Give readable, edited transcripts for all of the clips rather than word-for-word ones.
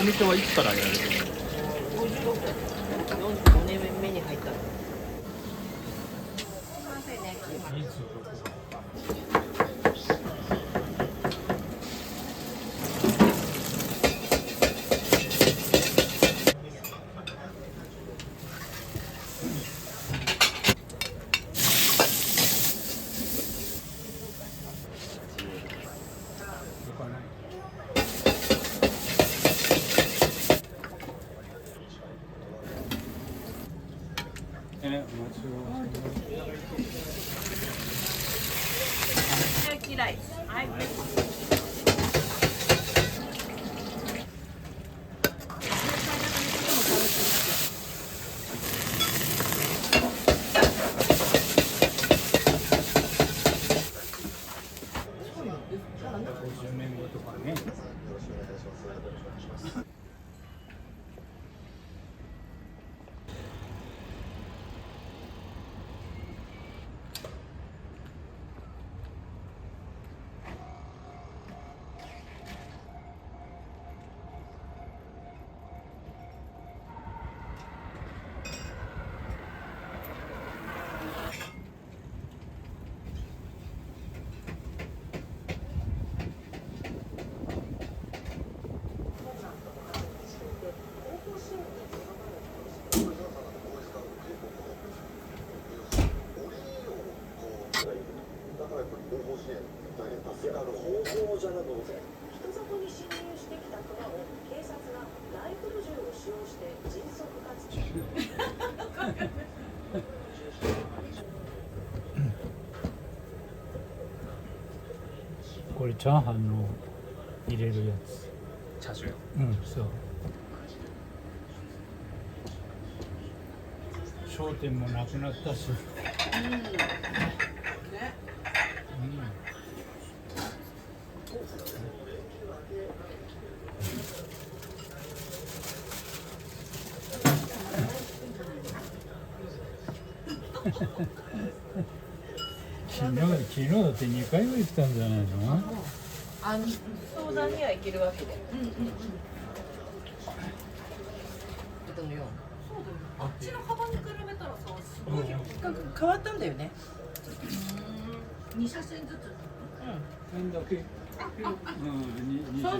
店はいつからやられてるの？45年目に入ったの。嫌い。はい。50年後とかね。これチャーハンの入れるやつ。チャーシュー。そう。商店もなくなったし。昨日だって2回は行ったんじゃないの？相談には行けるわけで。あっちの幅に比べたらさ、すごいよ。変わったんだよね。2車線ずつ。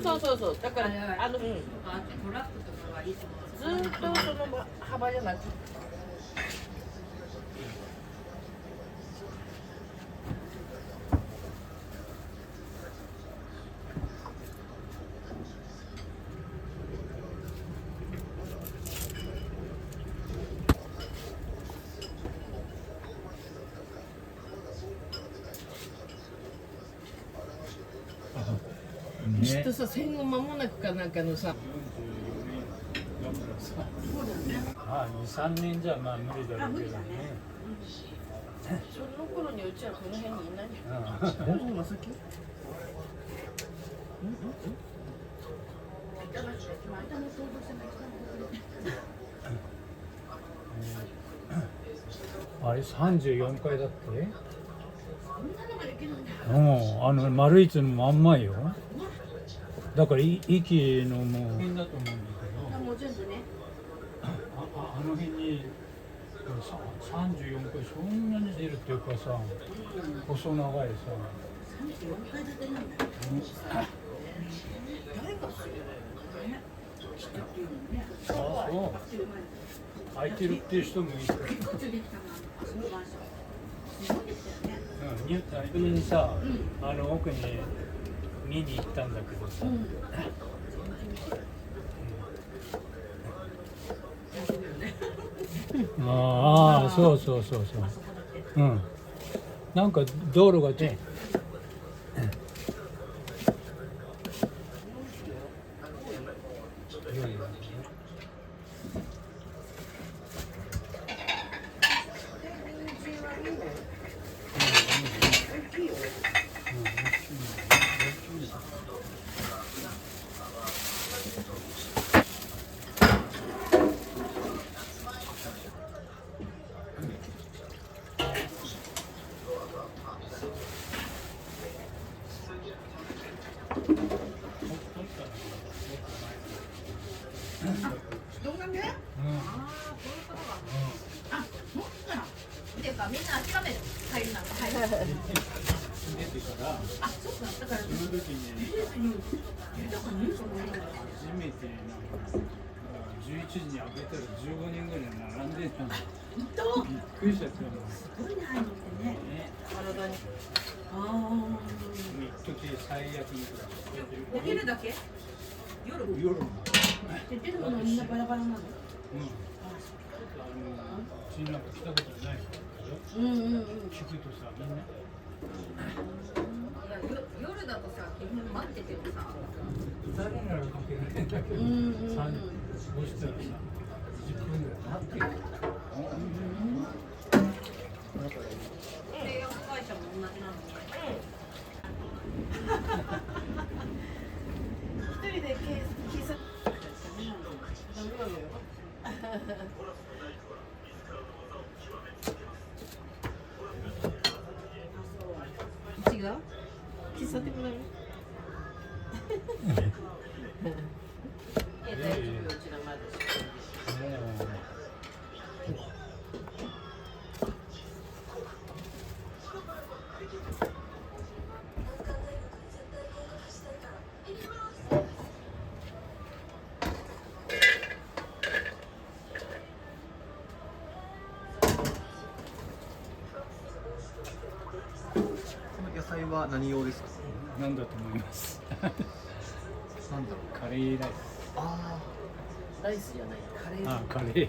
そう。だからトラックとかはいつもずっとその幅じゃなくて。きっとさ、戦後間もなくかなんかのさ。2、3年じゃまあ無理だろうけどね。その頃にうちはこの辺にいない。今先。あれ34階だって？丸一のまんまよ。だから駅のもう変だと思うんだけど。もう全部ね。あの辺に34階そんなに出るっていうかさ、細長いさ。34階建てなんだよ。誰がするあ、そう。空いてるっていう人もいる。ニュータンにさ、奥に見に行ったんだけどさ。ああ、そう。なんか道路がね。動画ね。うん。ああ、そういうことか。あ、そっか。っていうか、みんな諦める。入るなんか入る。出てから、あ、そっか。だから、その時にだからニュースも見るの。初めてなんか11時に開けたら15人ぐらい並んでたの。本当。びっくりしちゃったもん。すごいね、入るってね。ね、体に。ああ。一時最悪のくらい。お昼だけ。夜。夜も。で、出るものみんなバラバラなの。うん。うちなんか来たことないからうんうんうん。聞くとさ、みんな。夜だとさ、基本待っててもさ。誰ならかけられないんだけど、うんうんうん3そうしたらさ、10分ぐらい待ってる。製薬会社も同じなのに。一人で喫茶ダメなのよ。違う？喫茶店もダメ？いや大丈夫よ、うちらまだ。この野菜は何用ですか？なんだと思います。なんだろう。カレーライス。あライスじゃない、カレー。あ、カレー。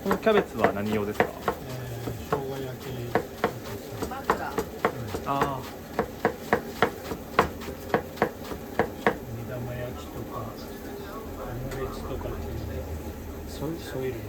このキャベツは何用ですか？生姜焼き。枕。あ目玉焼きとかオムレツとかっていうので添えるの。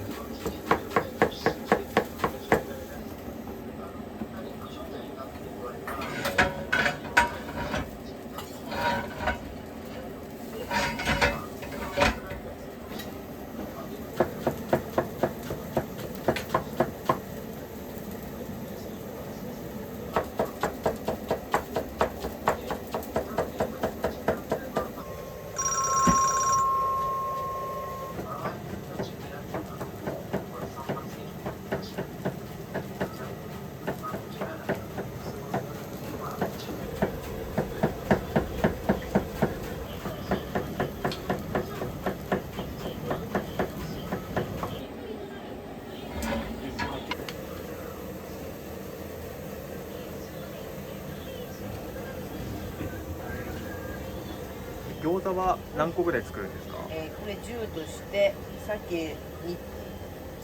餃子は何個ぐらい作るんですか？これ10としてさっきに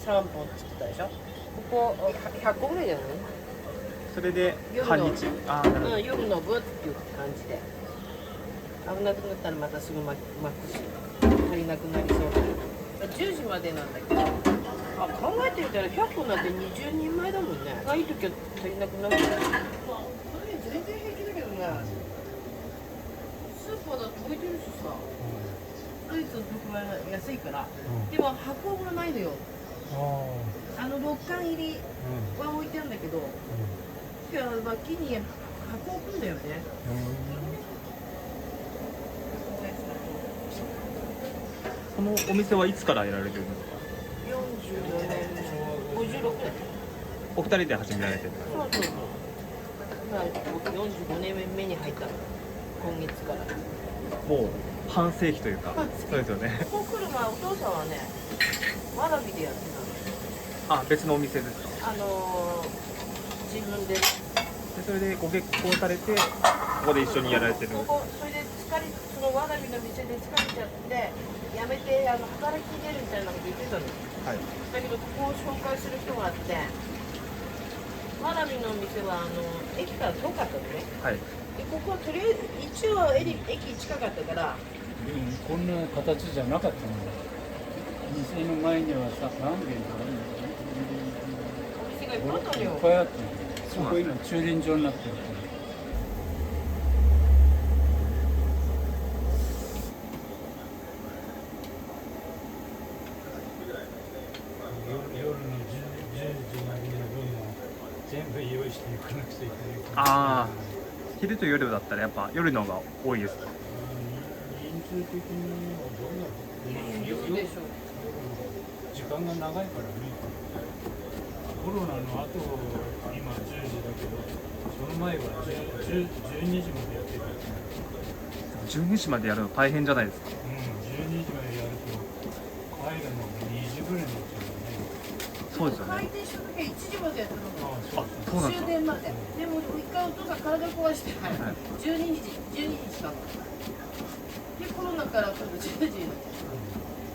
3本作ったでしょ。ここ100個ぐらいじゃない？それで夜の半日。ああ、なるほど。夜の分っていう感じで。危なくなったらまたすぐ巻くし、足りなくなりそうだ。10時までなんだけど、あ、考えてみたら100個なんて20人前だもんね。ああいう時は足りなくなるから。それ全然平気だけどね。スーパーだって置いてるしさ。ドイツの時は安いから。でも箱がないのよ。6缶入りは置いてあるんだけど、いや、脇に箱置くんだよね。このお店はいつからやられてるんですか？ 44年、56年。お二人で始められてるんですか？そうそうそう。僕45年目に入ったの。今月から。もう半世紀というか。そうですよね。ここ来る前、お父さんははね、わらびでやってあ、別のお店ですか。たの。自分で。でそれでご結婚されて、ここで一緒にやられてる。それでそのわらびの店で疲れちゃって、やめて働きに出るみたいなこと言ってたの。はい。だけどここを紹介する人があって、わらびの店は駅から遠かったのね。はい。でここはとりあえず一応駅近かったから、でもこんな形じゃなかったの。店の前にはさ、何軒かお店がいっぱいあったのよ。いっぱいあったの。そこ今駐輪場になってる。夜の10時までの分も全部用意していかなくちゃいけない。ああ、昼と夜だったらやっぱ夜の方が多いですか。人数的にはどうなの？夜でしょ。時間が長いからね。コロナの後、今10時だけど、その前は12時までやってた。12時までやるの大変じゃないですか。12時までやると、帰るのが2時ぐらいになっちゃうよね。そうですよね。開店した時は1時までやってたの。ああ、そうなんですか。終電まで。でも一回お父さん体壊して、12時したの。でコロナから今度10時になっち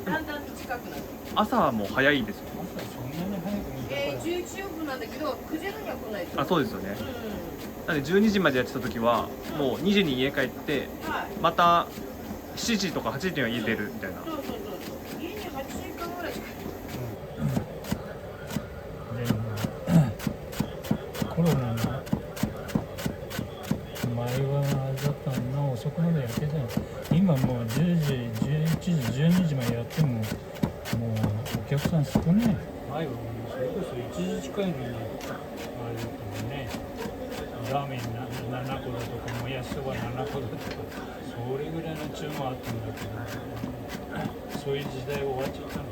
ゃう。だんだん短くなって。朝はもう早いですよ。朝そんなに早く見たから。11時オープンなんだけど、9時半には来ないと。あ、そうですよね。うなんで12時までやってた時はもう2時に家帰ってん。はい。また7時とか8時には家出るみたいな。そう。家に8時間ぐらいしか。でもコロナの前はあれだったの、遅くまでやってたの。今もう10時、11時、12時までやっても、もうお客さん少ない。前はもうそれこそ1時近いのに、あれだったもんね。ラーメン7個だとか、もやしそば7個だとか、それぐらいの注文あったんだけど、そういう時代終わっちゃったの。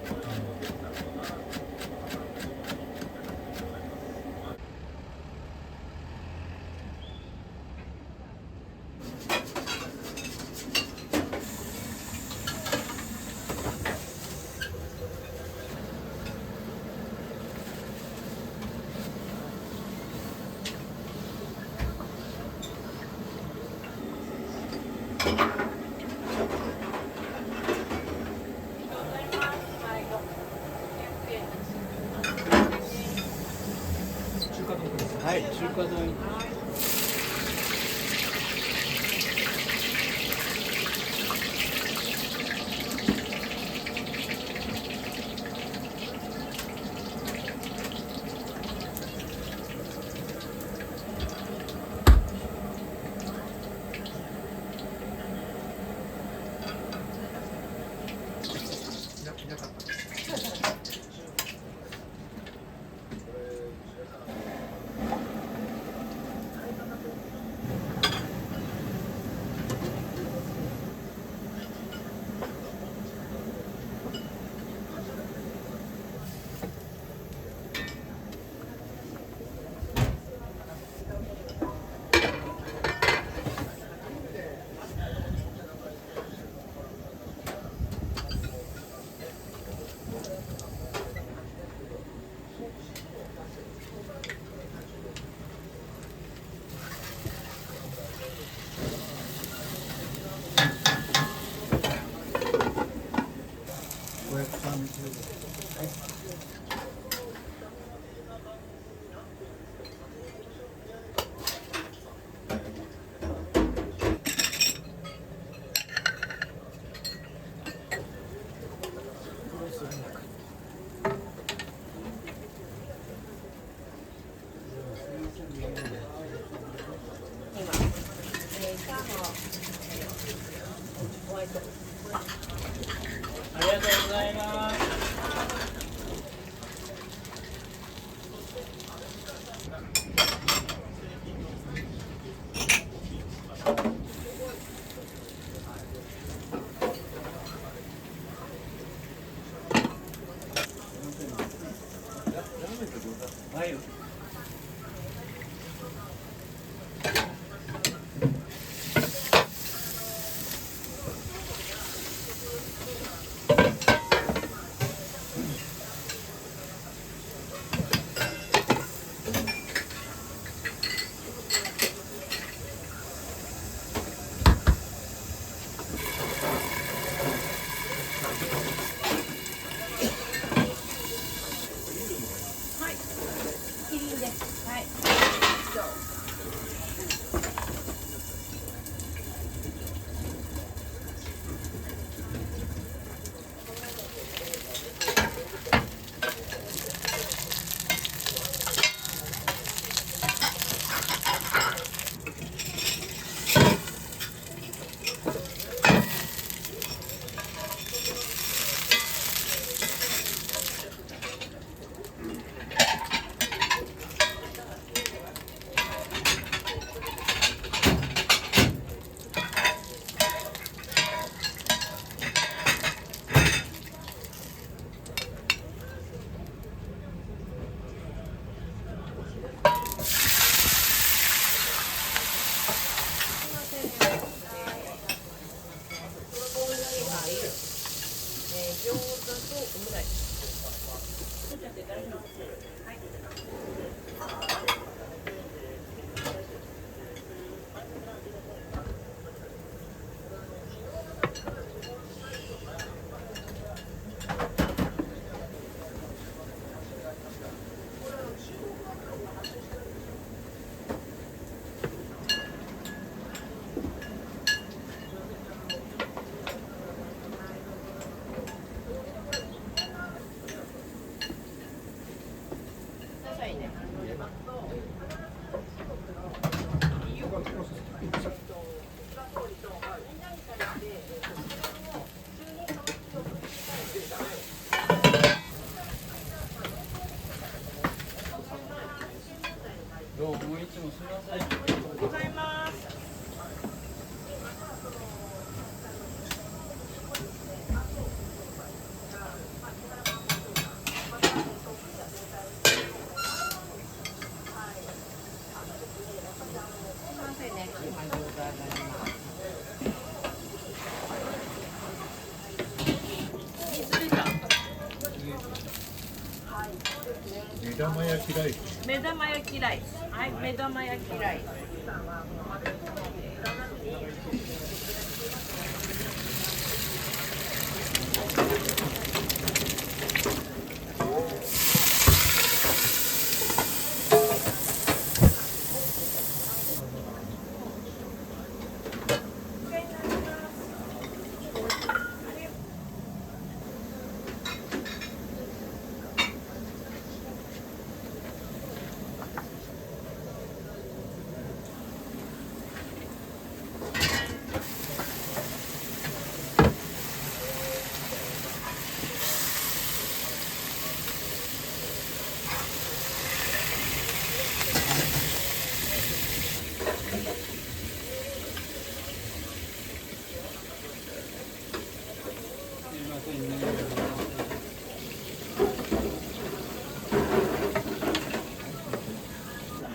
はい、中華丼。ありがとうございます。はい。餃子とオムライス。どうもいつもすみません。ありがとうございます。すいませんね、今餃子上がります。水出た。目玉焼きライス。目玉焼きライス。はい、目玉焼きライス。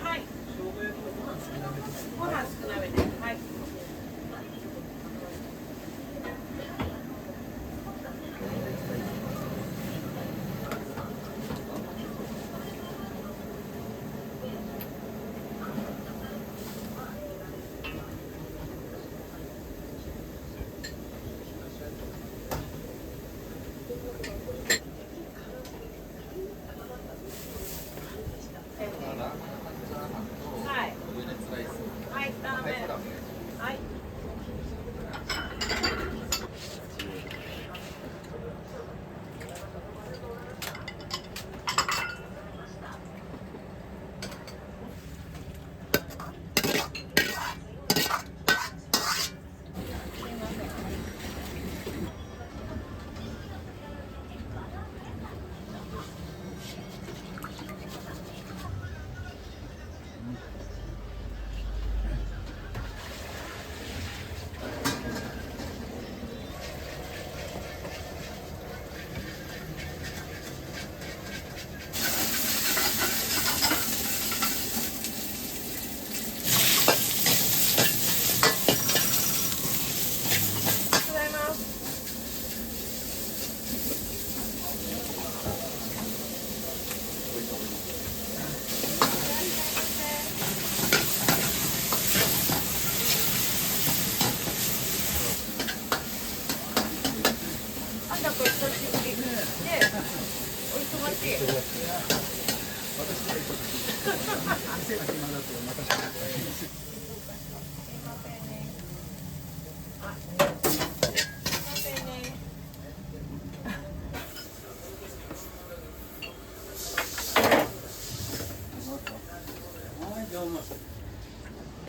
はい。ご飯少なめで。はい。はい。はい、ラーメン。はい。ございます。あんたと久しぶり。ね、お忙しい。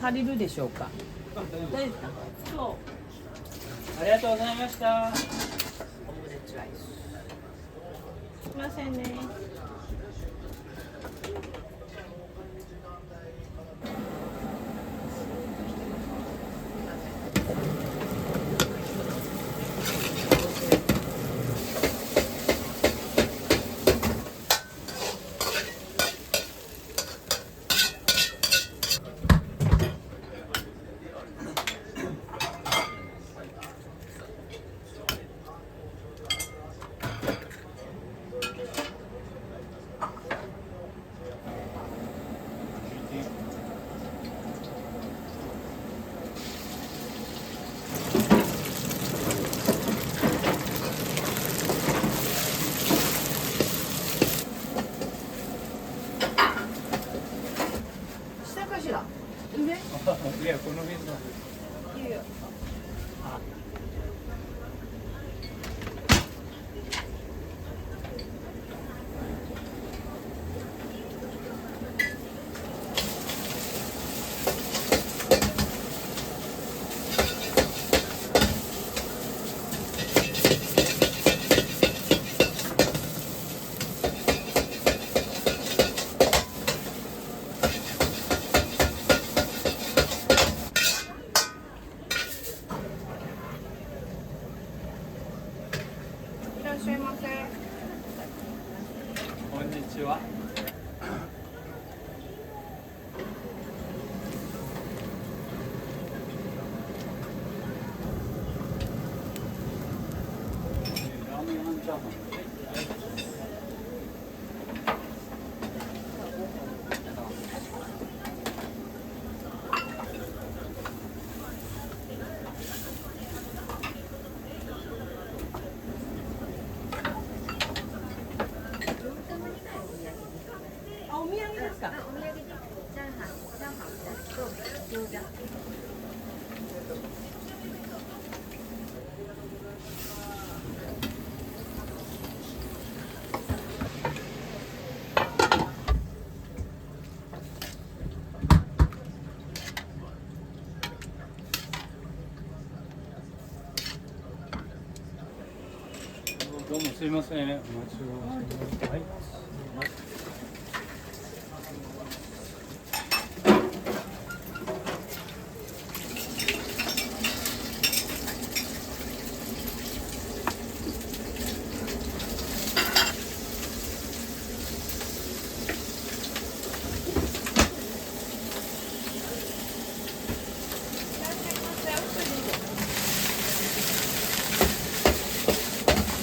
足りるでしょうか。大丈夫ですか。そう。ありがとうございました。オムレツライス。すみませんね。げください。いいよ。いらっしゃいませ。こんにちは。ラーメン半チャーハン。あ、お土産ですか。お土産でチャーハンと餃子。どうもすいません。お待ちをしてください。はい。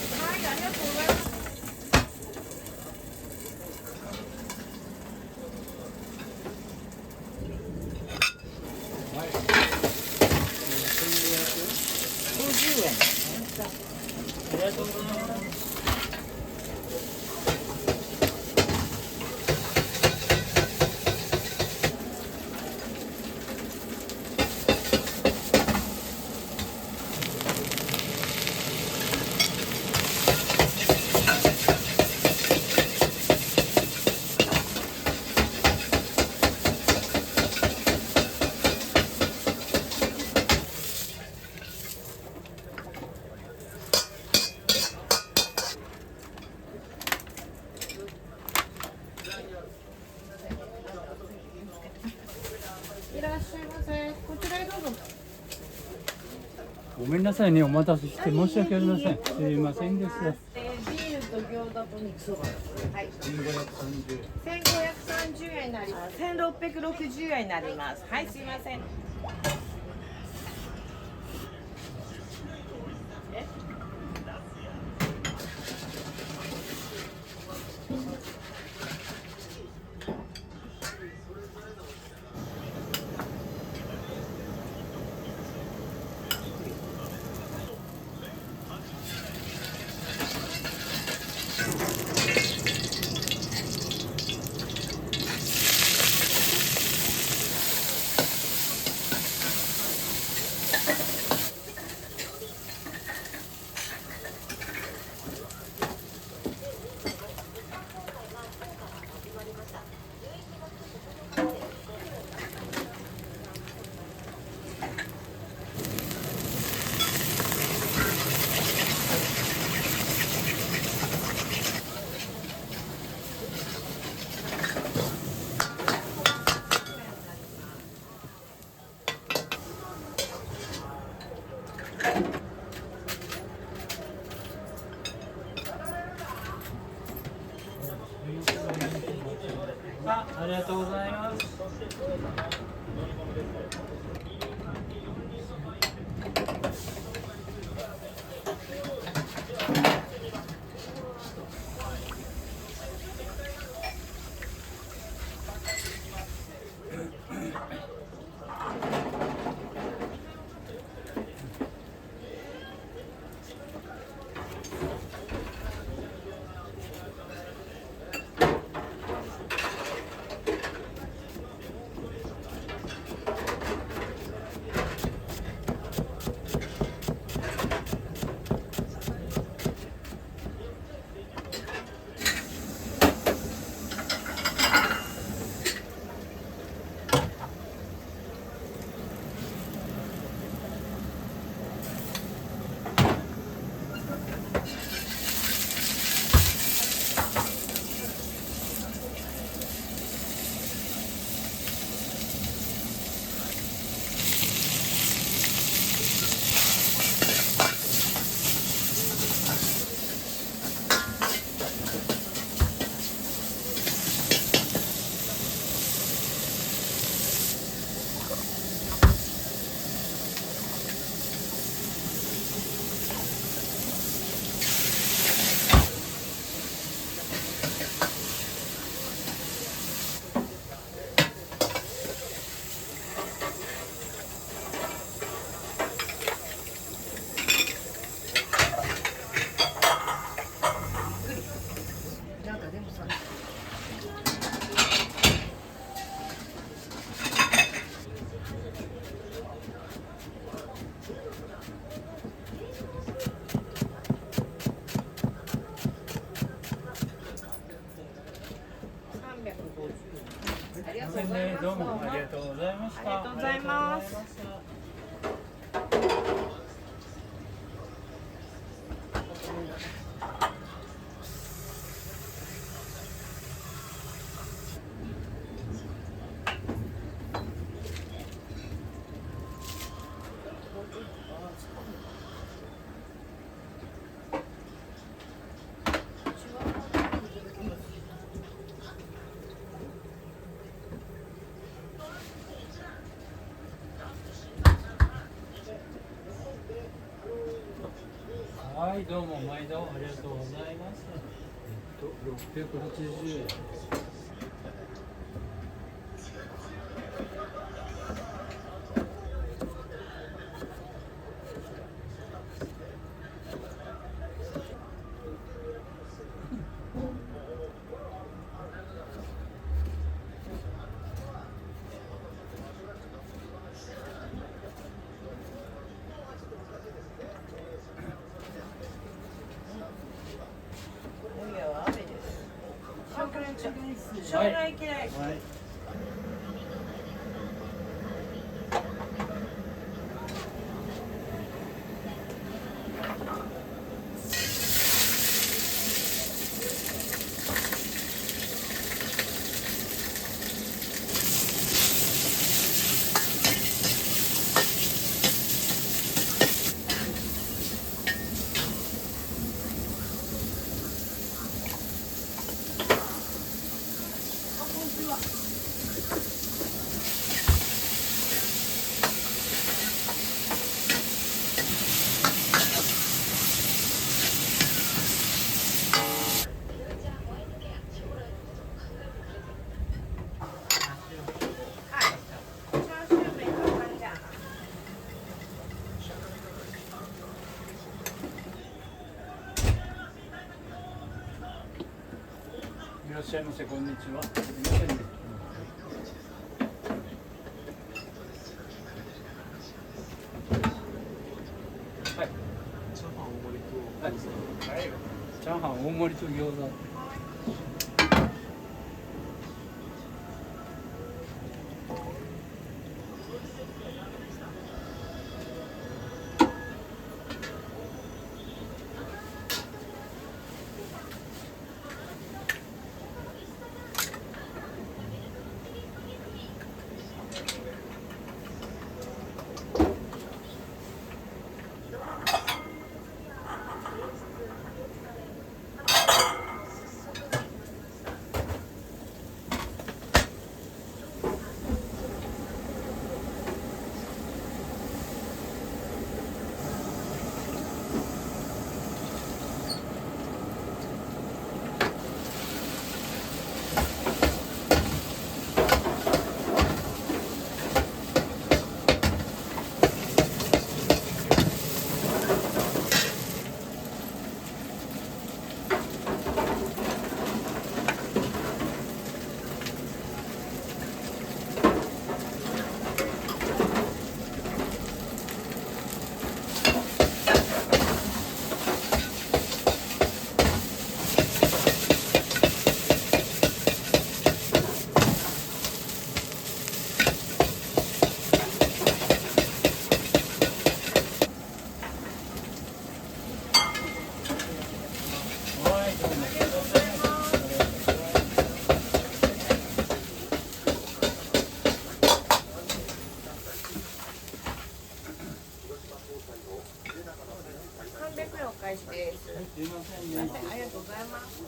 はい、ありがとうございます。50円。ありがとうございます。いらっしゃいませ。こちらへどうぞ。ごめんなさいね、お待たせして申し訳ありません。すいませんです。ビールと餃子と肉そば。はい。 1530 1530円になります。1660円になります。はい、すいません。ありがとうございます。せんね。どうもありがとうございました。ありがとうございます。はい、どうも毎度ありがとうございます。680円。将来嫌い。はい。いらっしゃいませ、こんにちは。すみませんね。はい。チャーハン大盛りと。はい。チャーハン大盛りと餃子。300円お返しです。すみませんね。ありがとうございます。す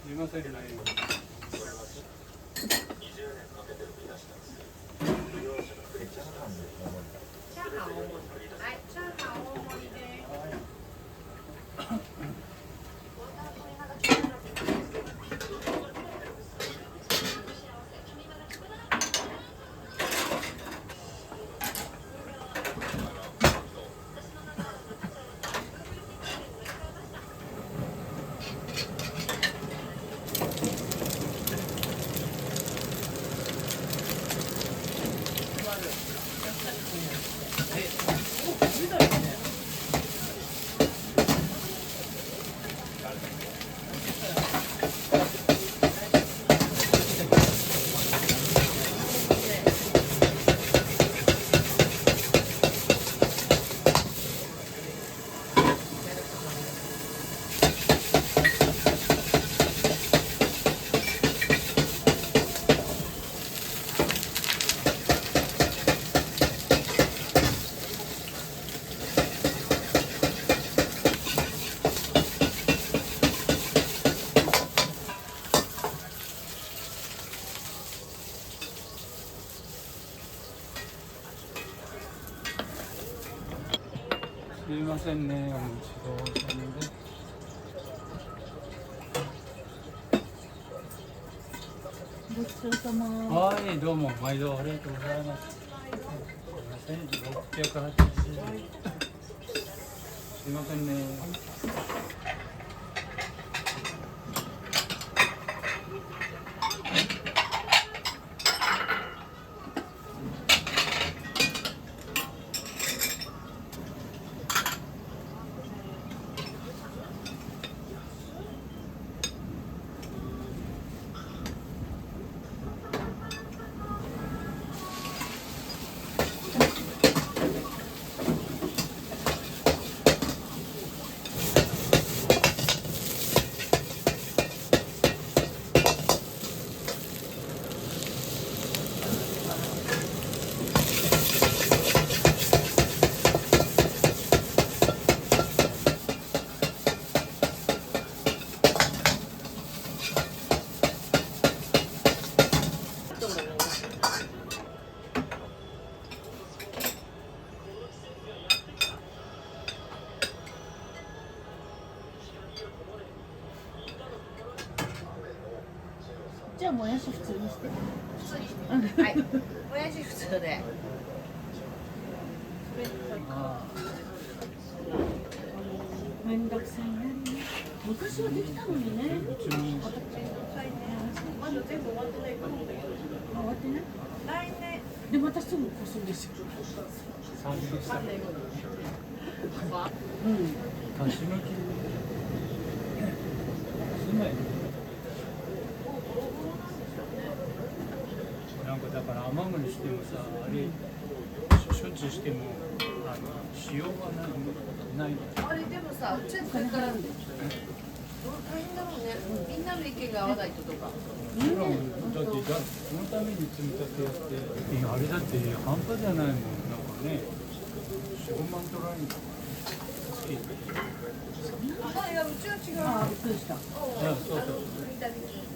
みませんね。チャーハン大盛り。はい、チャーハン大盛りです。せんね、お持ちどうさんで。ごちそうさま。はい、どうも、毎度ありがとうございます。すみません、680円。すみませんね。じゃあもやし普通にして。普通にしてはいもやし普通で。めんどくさいな。昔はできたのにね。普通に。まだ全部終わってないと思うんだけど。終わってない？来年。でまたすぐ越すんですよ。30歳。うん。足し抜き。すまい。なんかだから雨漏りしてもさ、あれ処置してもしようがない。あれでもさ、うちはこれから大変だろうね。みんなの意見が合わないととか。だってそのために積み立てやって、あれだって半端じゃないもん。なんかね、4、5万取られるのかあ、いやうちは違う。あ、びっくりした。そうそう。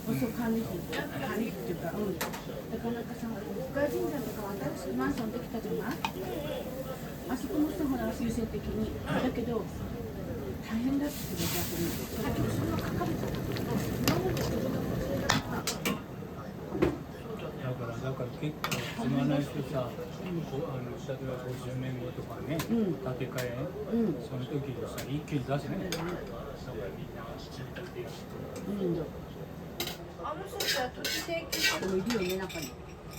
そう管理費っていうか、なかなかさ、外人さんとか新しくマンションできたじゃない？あそこの人ほら優先的にだけど大変だって言って逆に。だけどそんなかかるじゃん。だから結構積まないとさ、例えば50年後とかね、建て替え、その時にさ、一気に出せない。だからみんな積み立てやって。あの人たちは土地請求してもいるよね、中に。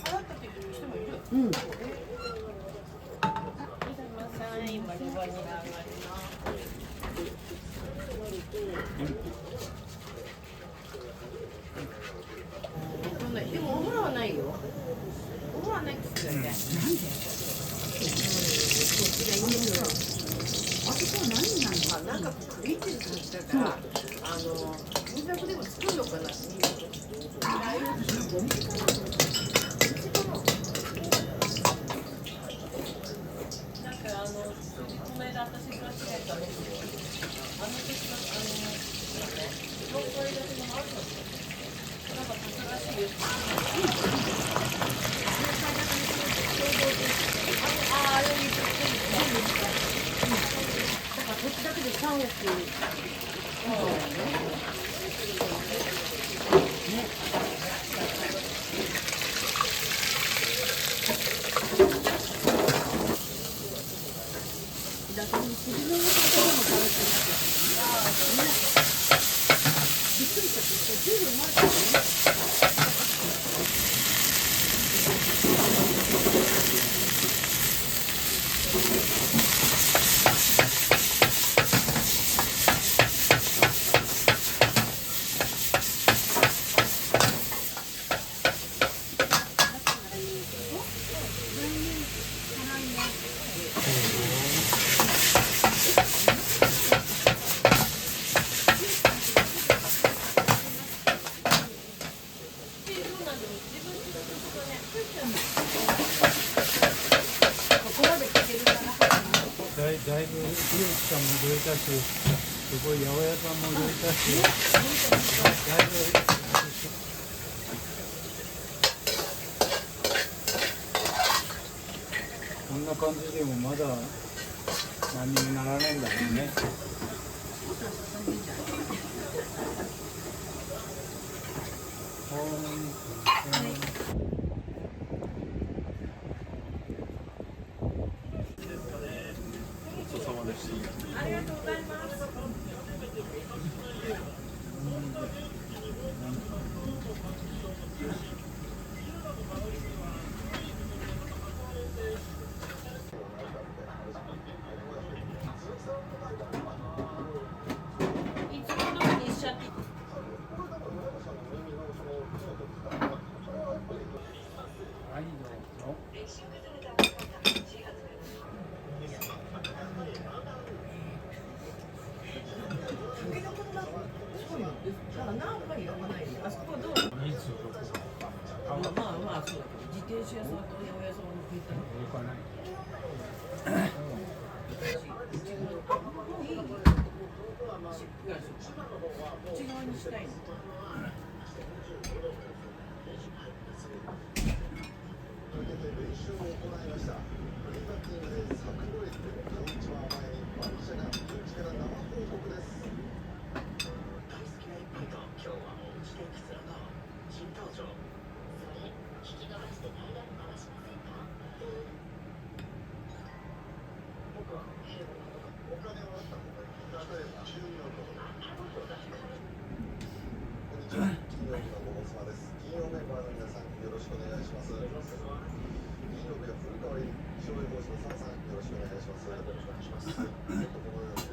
払ったっていう人もいる。うん。今レバニラ上がります。でもお風呂はないよ。お風呂はないって言ってたよね。なんで？あそこは何なんだ。なんか区切ってる感じだから、住宅でも作るのかな。ゴミかな。この間私が知られたの。時のローカルだけのマンション。なんか新しいよ。あれに行ってだから土地だけで3億。だいぶ美容師さんも売れたし、すごい八百屋さんも売れたし、だいぶこんな感じでもまだ何にもならねえんだろうね。ごちそうさまでした。ありがとうございます。いつも通りにしちゃって。はい、どうぞ。だから何回言わないよ。あそこはどう？ 26。まあまあまあそうだけど、自転車屋さんと八百屋さんに聞いたら。動かない。内側にしたいの。金曜日のご放送です。金曜メンバーの皆さんよろしくお願いします。金曜日は古川気象予報士の澤さんよろしくお願いします。このように